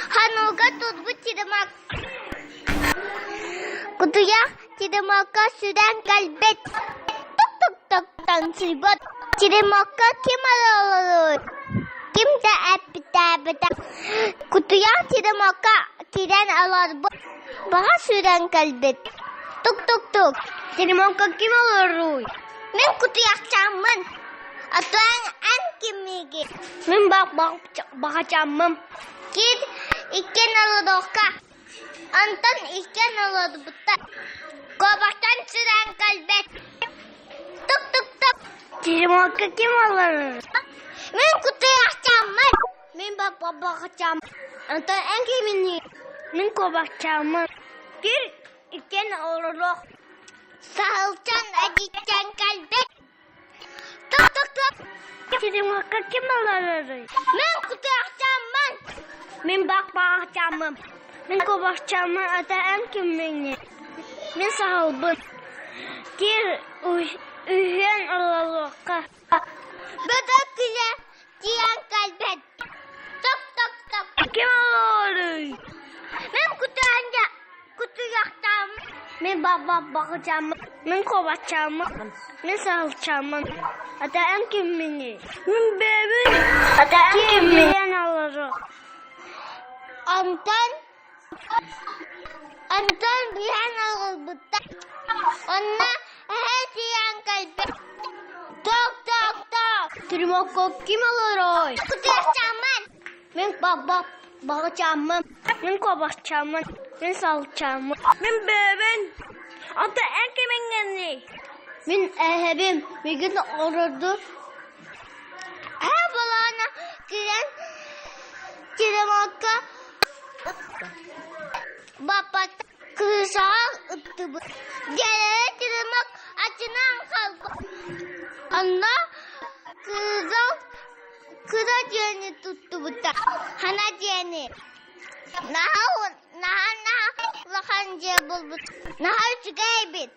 Hanuga tutbu çidemak. Kutuya çidemaka süren kalbet. Tuk tuk tuk tansibot. Çidemaka kim alır? Kim de epita. Kutuya çidemaka kiren alır. Baha süren kalbet. Tuk tuk tuk. Çidemaka kim alır? Ben kutuya açamın. Atuan en kimigi. Ben bakacağım. Kid iken aladoka. Anton iken aladobuta. Kobaştan süren kalbet. Tuk tuk tuk. Çidemaka kim alır? Ben kutuya açamın. Ben bakacağım. Anton en kimigi. Ben kobaşacağım. Kid iken aladoka. Sahılcan acıcan kalbet. Tuk tuk tuk. Çidemaka kim alır? Ben kutuya açamın. Ben bakacağım. Ben kovaçacağım. Atan kim beni? Ben sahibim. Gir üyen Allah'a. Bedak güzel. Cihan kalbet. Tuk tuk tuk. Kim alır? Ben kutuya açacağım. Ben bakacağım. Ben kovaçacağım. Ben sahibim. Atan kim beni? Ben bebeğim. Atan kim beni alır? Anton bir an algıda. Ona her şeyin kalbi. Tok tok tok. Çidemaka kim alır? Kutuya açamın. Ben bakacağım. Ben kovaçacağım. Ben salacağım. Ben bebeğim. Ata en kimin geldi? Ben ehebim. Bir gün orada. Her balana giren Çidemaka baba kızar ıttı bu. Gelene Çidemak açınan kaldı. Anda kıza ceni tuttu bu da. Hana ceni. Naha lakan cebul bu. Naha çıkaybit.